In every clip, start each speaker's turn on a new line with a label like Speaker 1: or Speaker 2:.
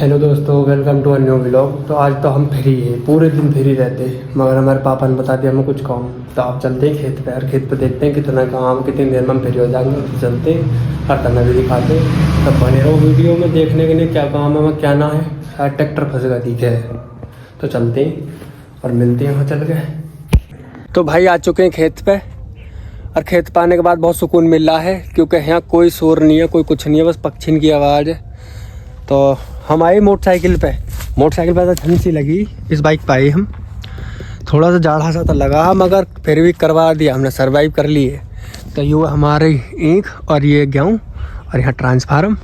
Speaker 1: Hello दोस्तों, welcome to a new vlog. तो आज तो हम फ्री है, पूरे दिन फ्री रहते हैं, मगर हमारे पापा ने बता दिया हमें कुछ काम। तो आप चलते हैं खेत पे, और खेत पे देखते हैं कितना काम, कितनी देर में हम फ्री हो जाएंगे। तो चलते हैं और तना भी दिखाते हैं। तब बने रहो वीडियो में देखने के लिए क्या काम है, क्या ना है। शायद ट्रैक्टर फंस गया दिखे है। तो चलते हैं और मिलते हैं वहाँ चल के। तो भाई आ चुके हैं खेत पे, और खेत पे आने के बाद बहुत सुकून मिल रहा है, क्योंकि यहाँ कोई शोर नहीं है, कोई कुछ नहीं है, बस पक्षी की आवाज़ है। तो हम आए मोटरसाइकिल पे तो ठंड सी लगी, इस बाइक पे आए हम। थोड़ा सा जाड़ा सा तो लगा, मगर फिर भी करवा दिया हमने, सरवाइव कर लिए। तो ये हमारे ईंख और ये गेहूँ और यहाँ ट्रांसफार्म,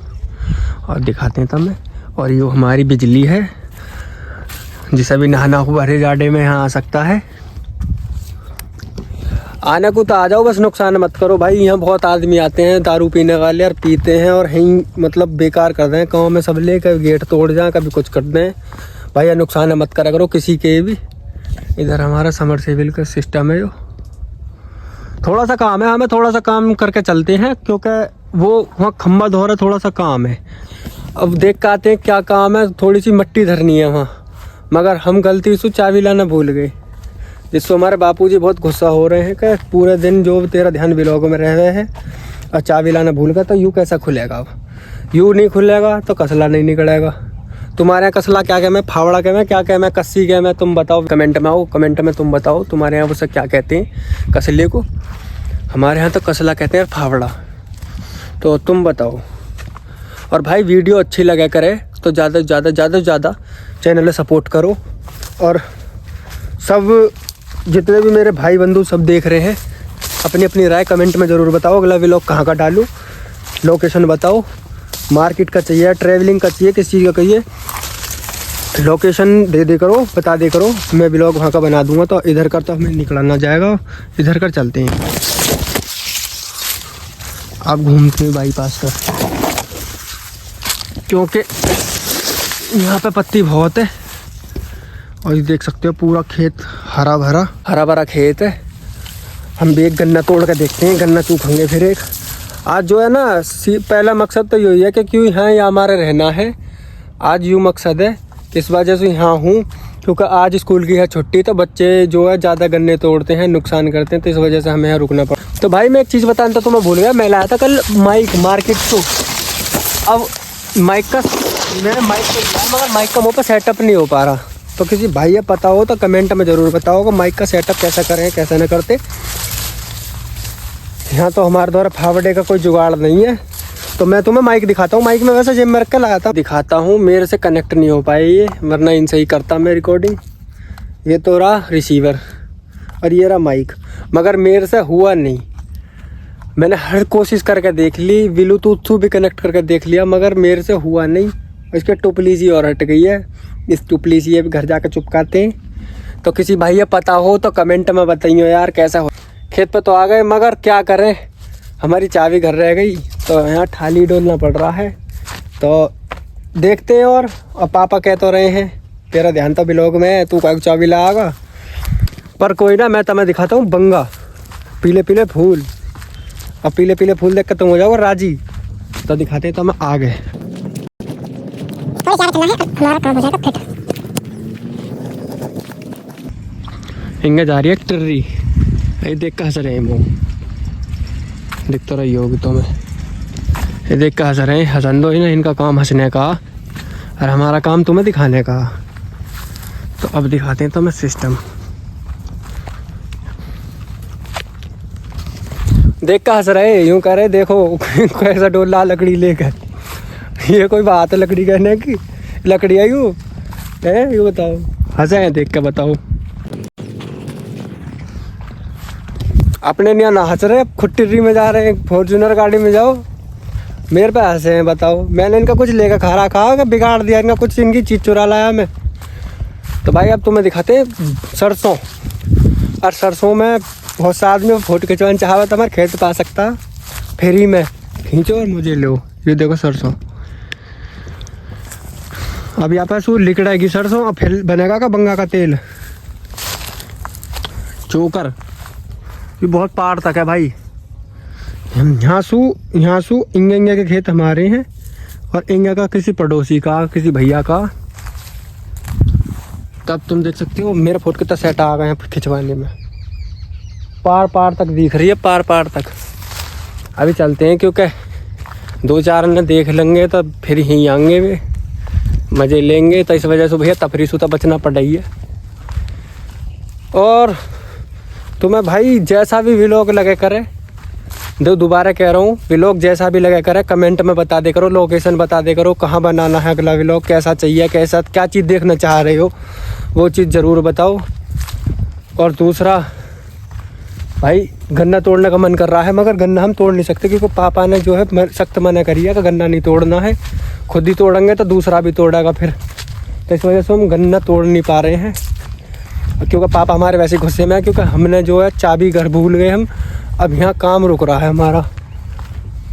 Speaker 1: और दिखाते हैं तब। और ये हमारी बिजली है, जिसे भी नहाना हो भरे जाड़े में यहाँ आ सकता है। आने को तो आ जाओ, बस नुकसान मत करो भाई। यहाँ बहुत आदमी आते हैं दारू पीने वाले, और पीते हैं और यहीं मतलब बेकार कर दें गाँव में सब ले, कभी गेट तोड़ जाएं, कभी कुछ कर दें। भाई नुकसान मत करा करो किसी के भी। इधर हमारा समरसेबल का सिस्टम है। जो थोड़ा सा काम है, हमें थोड़ा सा काम करके चलते हैं, क्योंकि वो वहाँ खम्बा धो रहा, थोड़ा सा काम है। अब देख के आते हैं क्या काम है। थोड़ी सी मिट्टी धरनी है वहाँ, मगर हम गलती से चाबी लाना भूल गए, जिससे हमारे बापूजी बहुत गुस्सा हो रहे हैं कि पूरे दिन जो तेरा ध्यान व्लॉग में रह रहे हैं और चाबी लाना भूल गया। तो यूँ कैसा खुलेगा? अब यूँ नहीं खुलेगा तो कसला नहीं निकलेगा। तुम्हारे यहाँ कसला क्या कहते हैं, फावड़ा कहते हैं, क्या कहते हैं, कस्सी कहते हैं? तुम बताओ, कमेंट में आओ, कमेंट में तुम बताओ तुम्हारे यहाँ उसे क्या कहते हैं कसले को। हमारे यहाँ तो कसला कहते हैं, फावड़ा। तो तुम बताओ। और भाई वीडियो अच्छी लगा करे तो ज़्यादा से ज़्यादा चैनल सपोर्ट करो। और सब जितने भी मेरे भाई बंधु सब देख रहे हैं, अपनी अपनी राय कमेंट में ज़रूर बताओ। अगला व्लॉग कहाँ का डालूँ, लोकेशन बताओ। मार्केट का चाहिए, ट्रैवलिंग का चाहिए, किस चीज़ का चाहिए, लोकेशन दे करो, बता दे करो। मैं व्लॉग वहाँ का बना दूँगा। तो इधर कर तो हमें निकलना जाएगा, इधर कर चलते हैं। आप घूमते हैं बाईपास कर, क्योंकि यहाँ पे पत्ती बहुत है। और ये देख सकते हो पूरा खेत हरा भरा खेत है। हम भी एक गन्ना तोड़ कर देखते हैं, गन्ना चूखेंगे फिर एक। आज जो है ना, पहला मकसद तो यही है कि क्यों यहाँ या हमारे रहना है। आज यूँ मकसद है, इस वजह से यहाँ हूँ, क्योंकि आज स्कूल की है छुट्टी। तो बच्चे जो है ज़्यादा गन्ने तोड़ते हैं, नुकसान करते हैं, तो इस वजह से हमें यहाँ रुकना पड़ा। तो भाई मैं एक चीज़ बताना था, तो मैं भूल गया। मैं लाया था कल माइक मार्केट से। अब माइक का मैंने माइक तो लिया, मगर माइक का मुँह पर सेटअप नहीं हो पा रहा। तो किसी भाई ये पता हो तो कमेंट में ज़रूर बताओ कि माइक का सेटअप कैसा करें, कैसा न करते। यहाँ तो हमारे द्वारा फावड़े का कोई जुगाड़ नहीं है। तो मैं तुम्हें माइक दिखाता हूँ। माइक में वैसे जेब में रख कर लाया था, दिखाता हूँ। मेरे से कनेक्ट नहीं हो पाई ये, वरना इनसे ही करता मैं रिकॉर्डिंग। ये तो रहा रिसीवर और ये रहा माइक, मगर मेरे से हुआ नहीं। मैंने हर कोशिश करके देख ली, ब्लूटूथ भी कनेक्ट करके देख लिया, मगर मेरे से हुआ नहीं। इसके टुपली सी और हट गई है, इस टुपली सी भी घर जाकर चुपकाते हैं। तो किसी भाई पता हो तो कमेंट में बताइए यार कैसा हो। खेत पे तो आ गए, मगर क्या करें, हमारी चाबी घर रह गई, तो यहाँ थाली डोलना पड़ रहा है। तो देखते हैं। और पापा कह तो रहे हैं तेरा ध्यान तो व्लॉग में है, तू कोई चाबी लाएगा। पर कोई ना, मैं तुम्हें दिखाता हूँ बंगा, पीले पीले फूल। अब पीले पीले फूल देख कर तुम हो जाओगे राजी। तो दिखाते तो हम आ गए। हिंगे जा रही है टर्री, ये देख कर हंस रहे हैं वो, दिख तो रही होगी तुम्हें। ये देख कर हंस रहे हैं, हंसन दो ही ना, इनका काम हंसने का और हमारा काम तुम्हें दिखाने का। तो अब दिखाते हैं तुम्हें सिस्टम। देख कर हंस रहे, यूँ कह रहे देखो कैसा डोला लकड़ी लेकर। ये कोई बात है लकड़ी कहने की? लकड़ी है यूँ है, यूँ बताओ, हंसे हैं देख कर बताओ। अपने यहाँ ना हंस रहे, खुद टिर्री में जा रहे हैं, फॉर्च्यूनर गाड़ी में जाओ, मेरे पे हंसे हैं बताओ। मैंने इनका कुछ लेकर खा कि बिगाड़ दिया इनका, कुछ इनकी चीज़ चुरा लाया मैं। तो भाई अब तुम्हें दिखाते हैं सरसों। और सरसों में बहुत सा आदमी फोटो खिंचवाना चाहे तो हमारे खेत पा सकता, फ्री में खींचो और मुझे लो। ये देखो सरसों, अब यहाँ पर सू लिकड़ेगी सरसों, और फिर बनेगा का बंगा का तेल, चोकर। ये बहुत पार तक है भाई। यहाँ सू इंगे के खेत हमारे हैं, और इंगा का किसी पड़ोसी का, किसी भैया का। तब तुम देख सकते हो मेरे फोटो कितना सेट आ गए हैं खिंचवाने में। पार पार तक दिख रही है, पार पार तक। अभी चलते हैं क्योंकि 2-4 ने देख लेंगे तो फिर यहीं आएंगे वे, मज़े लेंगे। तो इस वजह से भैया तफरी से तो बचना पड़ रही है। और तुम्हें भाई जैसा भी व्लॉग लगे करे, दोबारा कह रहा हूँ, व्लॉग जैसा भी लगे करे कमेंट में बता दे करो, लोकेशन बता दे करो, कहाँ बनाना है अगला व्लॉग, कैसा चाहिए, कैसा क्या चीज़ देखना चाह रहे हो वो चीज़ ज़रूर बताओ। और दूसरा भाई गन्ना तोड़ने का मन कर रहा है, मगर गन्ना हम तोड़ नहीं सकते क्योंकि पापा ने जो है सख्त मना करी है कि गन्ना नहीं तोड़ना है। खुद ही तोड़ेंगे तो दूसरा भी तोड़ेगा फिर, तो इस वजह से हम गन्ना तोड़ नहीं पा रहे हैं। क्योंकि पापा हमारे वैसे गुस्से में है क्योंकि हमने जो है चाबी घर भूल गए हम। अब यहाँ काम रुक रहा है हमारा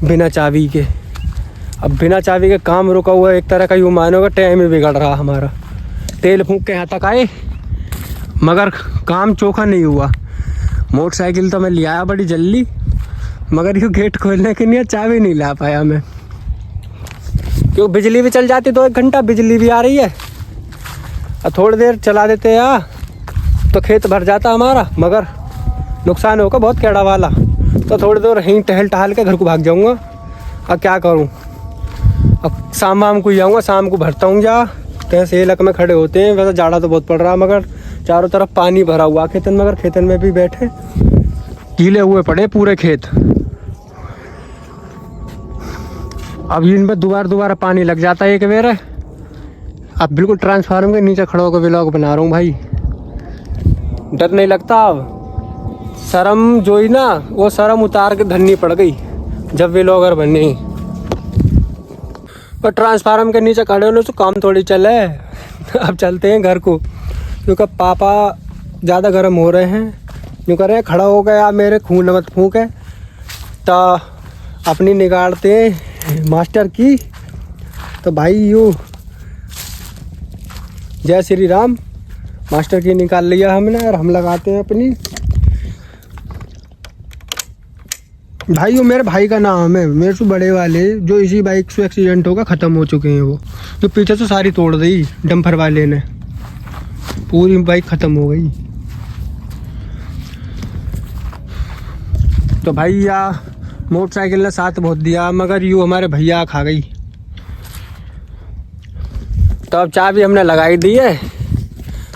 Speaker 1: बिना चाबी के। अब बिना चाबी के काम रुका हुआ एक तरह का यूँ मानोगा टाइम ही बिगड़ रहा हमारा। तेल फूंक के यहाँ तक आए मगर काम चोखा नहीं हुआ। मोटरसाइकिल तो मैं ले आया बड़ी जल्दी, मगर ये गेट खोलने के लिए चाबी नहीं ला पाया मैं, क्योंकि बिजली भी चल जाती 2-1 घंटा, बिजली भी आ रही है। और थोड़ी देर चला देते यार तो खेत भर जाता हमारा, मगर नुकसान होगा बहुत कैड़ा वाला। तो थोड़ी देर यहीं टहल टहल के घर को भाग जाऊँगा। अब क्या करूँ, अब शाम को ही आऊँगा, शाम को भरता हूँ जा। कैसे इलाक में खड़े होते हैं, वैसे जाड़ा तो बहुत पड़ रहा, मगर चारों तरफ पानी भरा हुआ खेतन, मगर खेतन में भी बैठे गीले हुए पड़े पूरे खेत। अब इनमें दोबारा पानी लग जाता है एक बेर। अब बिल्कुल ट्रांसफार्मर के नीचे खड़ा होकर व्लॉग बना रहा हूँ भाई, डर नहीं लगता। अब शर्म जो ही ना, वो शर्म उतार के धरनी पड़ गई जब व्लॉगर बने। और ट्रांसफार्मर के नीचे खड़े होने से काम थोड़ी चले। अब चलते हैं घर को क्योंकि पापा ज़्यादा गर्म हो रहे हैं। यूँ कह रहे हैं खड़ा हो गया मेरे खून मत फूंके। तो अपनी निकालते हैं मास्टर की। तो भाई यूँ जय श्री राम, मास्टर की निकाल लिया हमने और हम लगाते हैं अपनी। भाई वो मेरे भाई का नाम है, मेरे से बड़े वाले जो इसी बाइक से एक्सीडेंट होगा ख़त्म हो चुके हैं। वो जो पीछे से सारी तोड़ दी डंपर वाले ने, पूरी बाइक ख़त्म हो गई। तो भैया मोटरसाइकिल ने साथ बहुत दिया, मगर यूँ हमारे भैया खा गई। तो अब चाबी हमने लगाई दी है,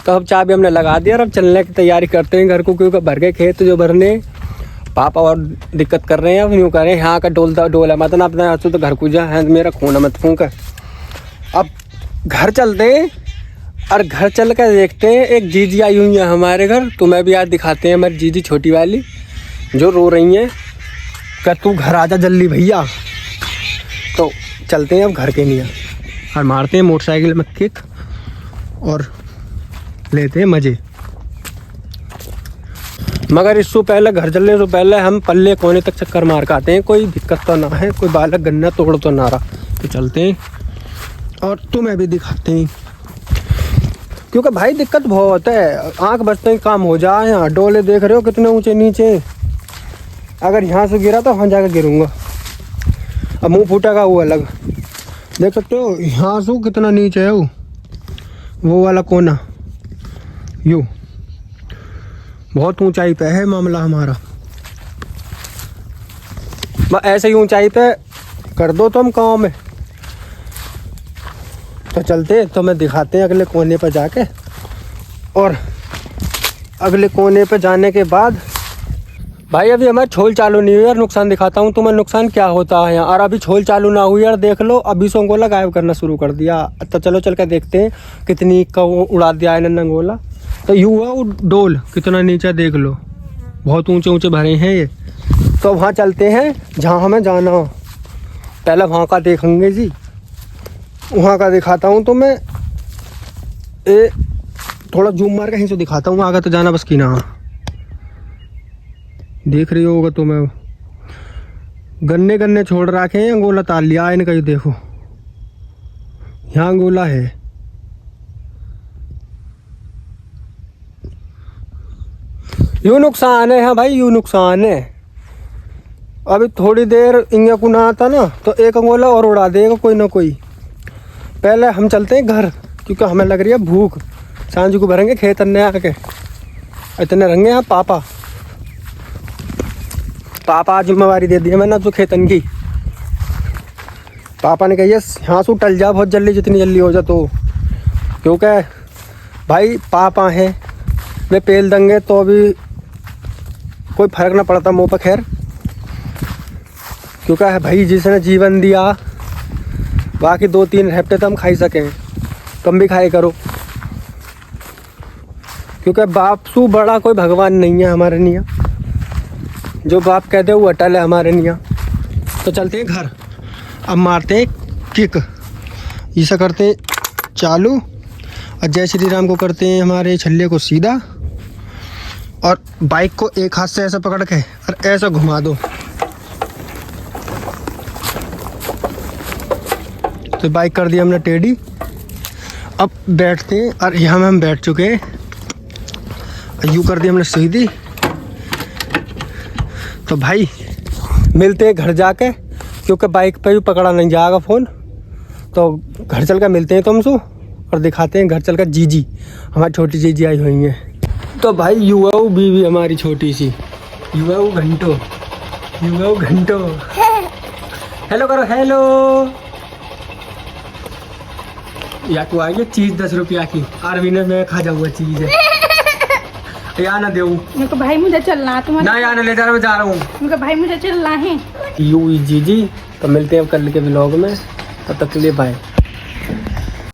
Speaker 1: तो अब चाबी हमने लगा दिया और अब चलने की तैयारी करते हैं घर को, क्योंकि भर गए खेत जो भरने। पापा और दिक्कत कर रहे हैं, अब यूँ करें यहाँ का डोला मत ना अपना, तो घर को जा है मेरा खून मत फूंक। अब घर चलते हैं और घर चल कर देखते हैं। एक जीजी आई हुई है हमारे घर, तुम्हें भी आज दिखाते हैं। हमारी जीजी छोटी वाली जो रो रही हैं कि तू घर आजा जल्दी भैया। तो चलते हैं अब घर के लिए और मारते हैं मोटरसाइकिल में किक और लेते हैं मज़े। मगर इससे पहले घर चलने से पहले हम पल्ले कोने तक चक्कर मार के आते हैं, कोई दिक्कत तो ना है, कोई बालक गन्ना तोड़ तो ना रहा। तो चलते हैं और तुम्हें भी दिखाते हैं, क्योंकि भाई दिक्कत बहुत है। आंख बचते ही काम हो जाए। यहाँ डोले देख रहे हो कितने ऊंचे नीचे, अगर यहाँ से गिरा तो वहाँ जाकर गिरूँगा। अब मुँह फूटेगा वो अलग, देख सकते हो यहाँ से कितना नीचे है वो वाला कोना। यूँ बहुत ऊंचाई पे है मामला हमारा। ऐसे ही ऊंचाई पे कर दो तुम गाँव में। तो चलते तो मैं दिखाते हैं अगले कोने पर जाके। और अगले कोने पे जाने के बाद भाई अभी हमारे छोल चालू नहीं हुई यार। नुकसान दिखाता हूँ तुम्हें, नुकसान क्या होता है यहाँ। और अभी छोल चालू ना हुई यार, देख लो अभी से अंगोला गायब करना शुरू कर दिया। तो चलो चल कर देखते हैं कितनी का उड़ा दिया है अंगोला। तो यूँ हुआ वो डोल कितना नीचे देख लो, बहुत ऊंचे ऊंचे भरे हैं ये। तो वहाँ चलते हैं जहाँ हमें जाना हो। पहले वहाँ का देखेंगे जी, वहाँ का दिखाता हूँ तो मैं थोड़ा जूम मार के यहीं से दिखाता हूँ। आगे तो जाना बस की ना, देख रही होगा तो मैं गन्ने छोड़ रखे हैं, अंगोला ताल लिया इनका। ही देखो यहाँ अंगोला है। यूँ नुकसान है, हाँ भाई यूँ नुकसान है। अभी थोड़ी देर इंगे को ना आता ना तो एक अंगोला और उड़ा देगा कोई ना कोई। पहले हम चलते हैं घर, क्योंकि हमें लग रही है भूख। सांझ को भरेंगे खेत अन्य आके। इतने रंगे हैं पापा जिम्मेवारी दे दी है मैंने तो खेतन की। पापा ने कही यहाँ से टल जा बहुत जल्दी, जितनी जल्दी हो जा तो, क्योंकि भाई पापा हैं, वे पेल देंगे तो अभी कोई फर्क ना पड़ता मुँह पर। खैर क्योंकि भाई जिसने जीवन दिया, बाकी 2-3 हफ्ते तो हम खाई सकें, तुम भी खाए करो, क्योंकि बाप सु बड़ा कोई भगवान नहीं है हमारे निया। जो बाप कहते हैं वो अटल है हमारे निया। तो चलते हैं घर। अब मारते हैं किक, ऐसा करते हैं चालू, और जय श्री राम को करते हैं हमारे छल्ले को सीधा, और बाइक को एक हाथ से ऐसा पकड़ के और ऐसा घुमा दो। तो बाइक कर दी हमने टेढ़ी। अब बैठते हैं, और यहाँ में हम बैठ चुके हैं। यूँ कर दी हमने सीधी। तो भाई मिलते हैं घर जाके, क्योंकि बाइक पे भी पकड़ा नहीं जाएगा फ़ोन। तो घर चल कर मिलते हैं तुमसे और दिखाते हैं घर चल कर जीजी, हमारी छोटी जीजी आई हुई हैं। तो भाई युवा बीवी हमारी छोटी सी युवा घंटो हेलो करो, हेलो। या तो आई है चीज़ 10 रुपया की, आरवी ने मैं खा जाऊँगा चीज़ है। या ना देऊँ
Speaker 2: मेरे को भाई, मुझे चलना है तुम्हारे।
Speaker 1: ना या ना ले जा रहा, मैं जा रहा हूँ।
Speaker 2: मेरे को भाई मुझे चलना है।
Speaker 1: यू जीजी। तो मिलते हैं अब कल के व्लॉग में, तब तक के लिए बाय।